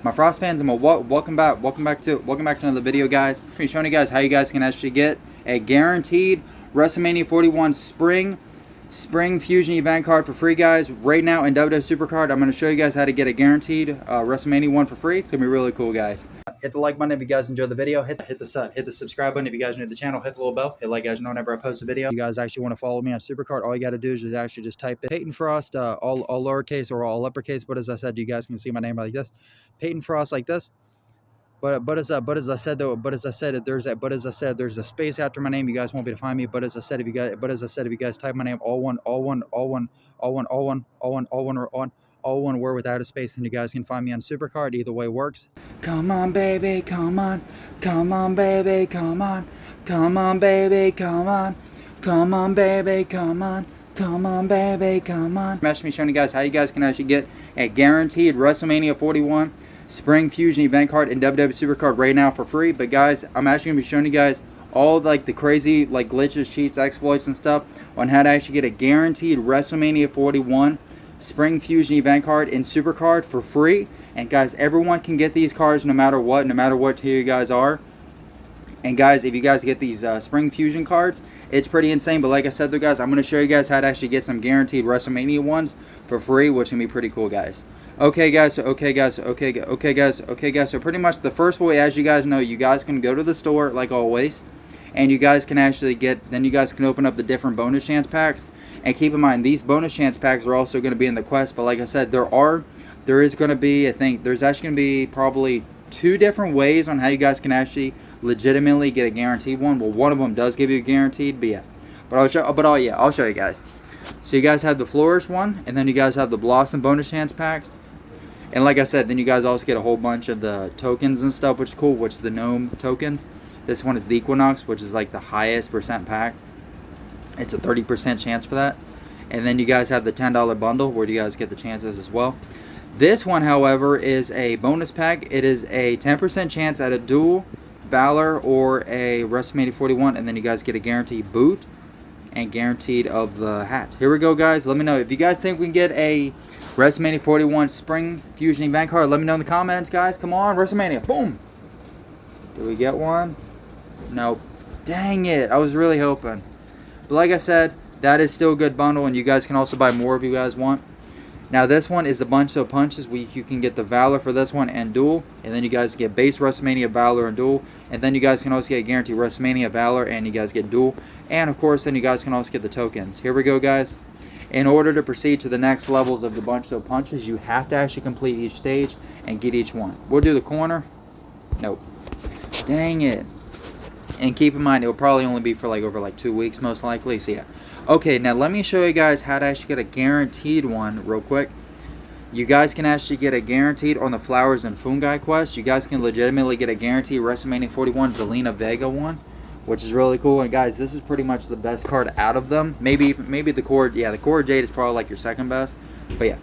My Frost fans, welcome back to another video, guys. I'm be showing you guys how you guys can actually get a guaranteed WrestleMania 41 Spring Fusion event card for free, guys. Right now in WWE SuperCard, I'm going to show you guys how to get a guaranteed WrestleMania one for free. It's going to be really cool, guys. Hit the like button if you guys enjoyed the video. Hit the subscribe button if you guys are new to the channel. Hit the little bell. Hit like, guys, know whenever I post a video. If you guys actually want to follow me on SuperCard, all you got to do is just type in PaytonFrost, all lowercase or all uppercase. But as I said, you guys can see my name like this, PaytonFrost, like this. But as I said, there's a space after my name. You guys won't be able to find me. But as I said, if you guys type my name all one word without a space, then you guys can find me on SuperCard. Either way works. Come on, baby, come on, baby, come on, baby, come on, baby, come on, baby, come on. I'm actually showing you guys how you guys can actually get a guaranteed WrestleMania 41 Spring Fusion event card in WWE SuperCard right now for free. But guys, I'm actually going to be showing you guys all like the crazy like glitches, cheats, exploits and stuff on how to actually get a guaranteed WrestleMania 41 Spring Fusion event card in SuperCard for free. And guys, everyone can get these cards no matter what tier you guys are. And guys, if you guys get these Spring Fusion cards, it's pretty insane. But like I said though, guys, I'm going to show you guys how to actually get some guaranteed WrestleMania ones for free, which can be pretty cool, guys. Okay guys, so pretty much the first way, as you guys know, you guys can go to the store like always, and you guys can actually you guys can open up the different bonus chance packs. And keep in mind, these bonus chance packs are also going to be in the quest. But like I said, there is going to be, I think there's actually going to be probably 2 different ways on how you guys can actually legitimately get a guaranteed one. Well, one of them does give you a guaranteed, but yeah. I'll show you guys. So you guys have the Flourish one, and then you guys have the Blossom bonus chance packs. And like I said, then you guys also get a whole bunch of the tokens and stuff, which is cool, which is the Gnome tokens. This one is the Equinox, which is like the highest percent pack. It's a 30% chance for that. And then you guys have the $10 bundle, where you guys get the chances as well. This one, however, is a bonus pack. It is a 10% chance at a dual Valor or a WrestleMania 41, and then you guys get a guaranteed boot and guaranteed of the hat. Here we go, guys. Let me know if you guys think we can get a WrestleMania 41 Spring Fusion event card. Let me know in the comments, guys. Come on, WrestleMania. Boom. Do we get one? Nope. Dang it. I was really hoping. But like I said, that is still a good bundle, and you guys can also buy more if you guys want. Now this one is a bunch of punches. You can get the Valor for this one and dual, and then you guys get base WrestleMania Valor and dual, and then you guys can also get guaranteed WrestleMania Valor, and you guys get dual, and of course then you guys can also get the tokens. Here we go, guys. In order to proceed to the next levels of the bunch of punches, you have to actually complete each stage and get each one. We'll do the corner. Nope. Dang it. And keep in mind, it will probably only be for over 2 weeks most likely. So yeah. Okay, now let me show you guys how to actually get a guaranteed one real quick. You guys can actually get a guaranteed on the Flowers and Fungi quest. You guys can legitimately get a guaranteed WrestleMania 41 Zelina Vega one, which is really cool. And guys, this is pretty much the best card out of them. Maybe the Core, the Core Jade is probably like your second best. But yeah.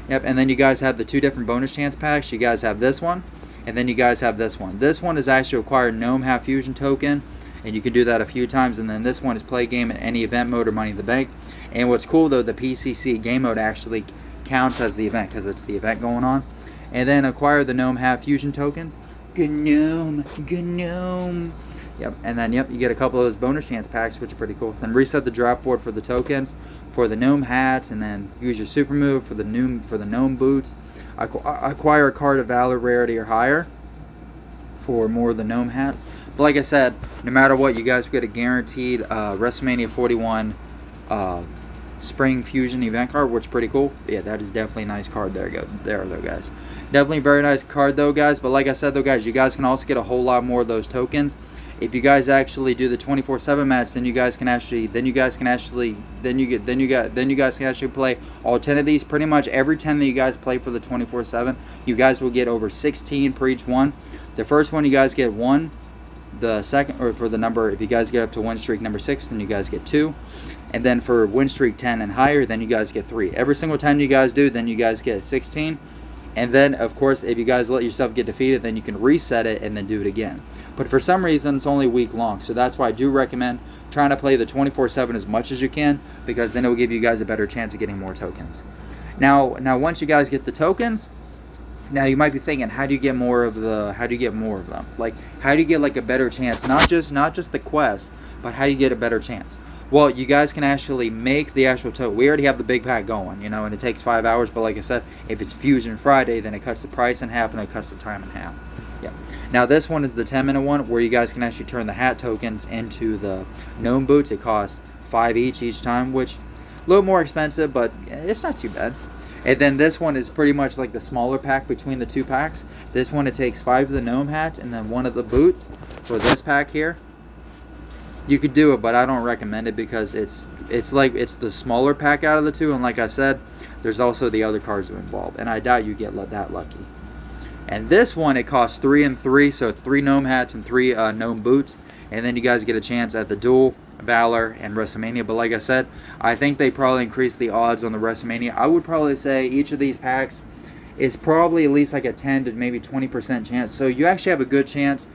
Yep, and then you guys have the 2 different bonus chance packs. You guys have this one, and then you guys have this one. This one is actually acquired Gnome Half Fusion token, and you can do that a few times. And then this one is play game in any event mode or Money in the Bank. And what's cool though, the PCC game mode actually counts as the event because it's the event going on. And then acquire the Gnome Half Fusion tokens. Gnome. Yep, and then you get a couple of those bonus chance packs, which are pretty cool. Then reset the drop board for the tokens, for the gnome hats, and then use your super move for the gnome boots. Acquire a card of Valor rarity or higher for more of the gnome hats. But like I said, no matter what, you guys get a guaranteed WrestleMania 41 Spring Fusion event card, which is pretty cool. Yeah, that is definitely a nice card there though, guys. Definitely a very nice card though, guys. But like I said though, guys, you guys can also get a whole lot more of those tokens. If you guys actually do the 24/7 match, then you guys can actually play all 10 of these. Pretty much every 10 that you guys play for the 24/7, you guys will get over 16 for each one. The first one you guys get 1. The second, or for the number, if you guys get up to win streak number 6, then you guys get 2. And then for win streak 10 and higher, then you guys get 3. Every single time you guys do, then you guys get 16. And then, of course, if you guys let yourself get defeated, then you can reset it and then do it again. But for some reason, it's only a week long. So that's why I do recommend trying to play the 24/7 as much as you can, because then it will give you guys a better chance of getting more tokens. Now once you guys get the tokens, Now you might be thinking, how do you get more of them? Like, how do you get like a better chance? Not just the quest, but how you get a better chance. Well, you guys can actually make the actual token. We already have the big pack going, you know, and it takes 5 hours. But like I said, if it's Fusion Friday, then it cuts the price in half and it cuts the time in half. Yeah. Now this one is the 10-minute one where you guys can actually turn the hat tokens into the gnome boots. It costs 5 each time, which a little more expensive, but it's not too bad. And then this one is pretty much like the smaller pack between the two packs. This one, it takes 5 of the gnome hats and then 1 of the boots. For this pack here, you could do it, but I don't recommend it because it's the smaller pack out of the two. And like I said, there's also the other cards involved, and I doubt you get that lucky. And this one, it costs 3 and 3, so 3 gnome hats and 3 gnome boots. And then you guys get a chance at the Duel, Valor, and Wrestlemania. But like I said, I think they probably increased the odds on the Wrestlemania. I would probably say each of these packs is probably at least like a 10 to maybe 20% chance. So you actually have a good chance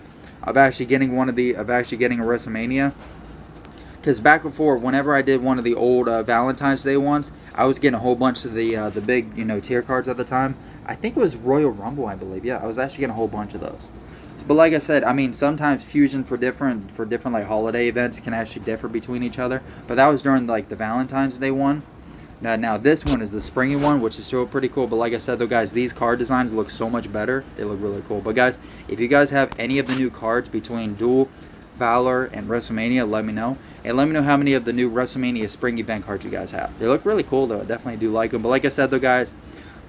of actually getting a Wrestlemania. Because back before, whenever I did one of the old Valentine's Day ones, I was getting a whole bunch of the big, you know, tier cards at the time. I think it was Royal Rumble, I believe. Yeah, I was actually getting a whole bunch of those. But like I said, I mean, sometimes Fusion for different like holiday events can actually differ between each other. But that was during like the Valentine's Day one. Now this one is the springy one, which is still pretty cool. But like I said though, guys, these card designs look so much better. They look really cool. But guys, if you guys have any of the new cards between Duel, Valor, and Wrestlemania, let me know. And let me know how many of the new Wrestlemania spring event cards you guys have. They look really cool though. I definitely do like them. But like I said though, guys,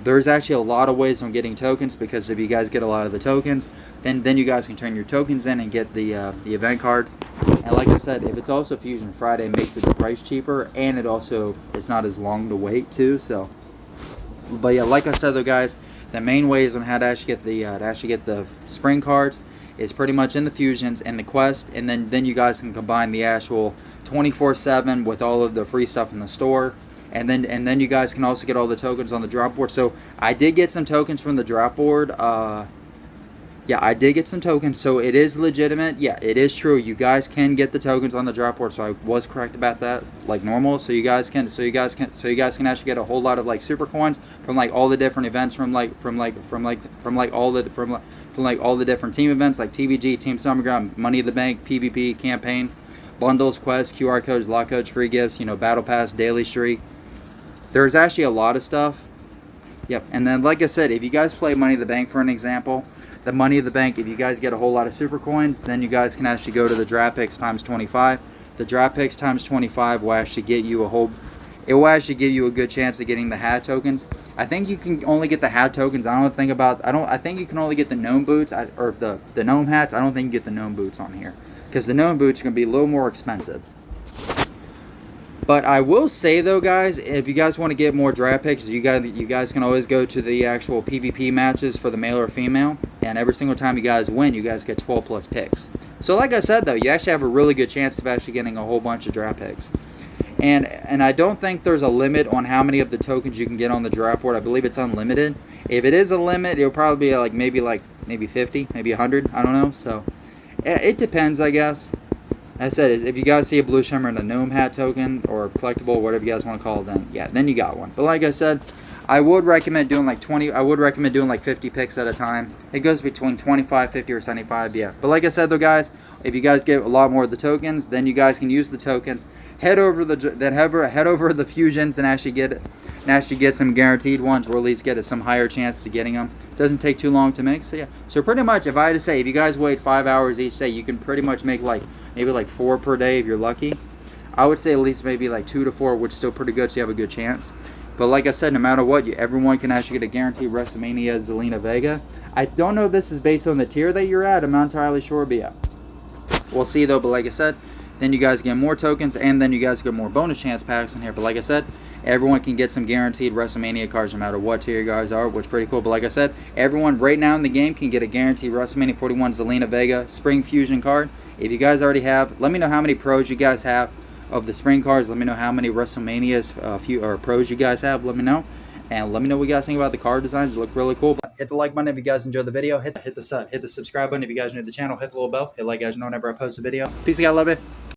there's actually a lot of ways on getting tokens, because if you guys get a lot of the tokens, then you guys can turn your tokens in and get the event cards. And like I said, if it's also Fusion Friday, it makes it the price cheaper, and it's not as long to wait too. So, but yeah, like I said though, guys, the main ways on how to actually get the spring cards is pretty much in the Fusions and the quest, and then you guys can combine the actual 24/7 with all of the free stuff in the store. And then you guys can also get all the tokens on the drop board. So I did get some tokens from the drop board. Yeah, I did get some tokens, so it is legitimate. Yeah, it is true. You guys can get the tokens on the drop board, so I was correct about that, like normal. So you guys can actually get a whole lot of like super coins from like all the different events, from all the different team events like TBG, Team Summerground, Money in the Bank, PvP, campaign, bundles, quests, QR codes, lock codes, free gifts, you know, battle pass, daily streak. There's actually a lot of stuff. Yep. And then like I said, if you guys play Money in the Bank for an example, the Money in the Bank, if you guys get a whole lot of super coins, then you guys can actually go to the draft picks times 25. The draft picks times 25 will actually get you it will actually give you a good chance of getting the hat tokens. I think you can only get the hat tokens. I think you can only get the gnome boots or the gnome hats. I don't think you get the gnome boots on here, because the gnome boots are going to be a little more expensive. But I will say though, guys, if you guys want to get more draft picks, you guys can always go to the actual PvP matches for the male or female, and every single time you guys win, you guys get 12 plus picks. So like I said though, you actually have a really good chance of actually getting a whole bunch of draft picks. And I don't think there's a limit on how many of the tokens you can get on the draft board. I believe it's unlimited. If it is a limit, it'll probably be like maybe 50, maybe 100. I don't know. So it depends, I guess. As I said, if you guys see a blue shimmer and a gnome hat token or collectible, whatever you guys want to call it, then you got one. But like I said, I would recommend doing like 50 picks at a time. It goes between 25, 50, or 75, yeah. But like I said though, guys, if you guys get a lot more of the tokens, then you guys can use the tokens. Head over the Fusions and actually get some guaranteed ones, or at least get some higher chance to getting them. It doesn't take too long to make. So yeah. So pretty much, if I had to say, if you guys wait 5 hours each day, you can pretty much make maybe 4 per day if you're lucky. I would say at least maybe 2 to 4, which is still pretty good, so you have a good chance. But like I said, no matter what, everyone can actually get a guaranteed Wrestlemania Zelina Vega. I don't know if this is based on the tier that you're at. I'm not entirely sure, but yeah. We'll see though. But like I said, then you guys get more tokens, and then you guys get more bonus chance packs in here. But like I said, everyone can get some guaranteed Wrestlemania cards no matter what tier you guys are, which is pretty cool. But like I said, everyone right now in the game can get a guaranteed Wrestlemania 41 Zelina Vega Spring Fusion card. If you guys already have, let me know how many pros you guys have of the spring cards. Let me know how many WrestleManias pros you guys have. Let me know, and let me know what you guys think about the card designs. They look really cool. Hit the like button if you guys enjoyed the video. Hit the subscribe button if you guys are new to the channel. Hit the little bell. Hit like, guys know whenever I post a video. Peace, guys. Love you.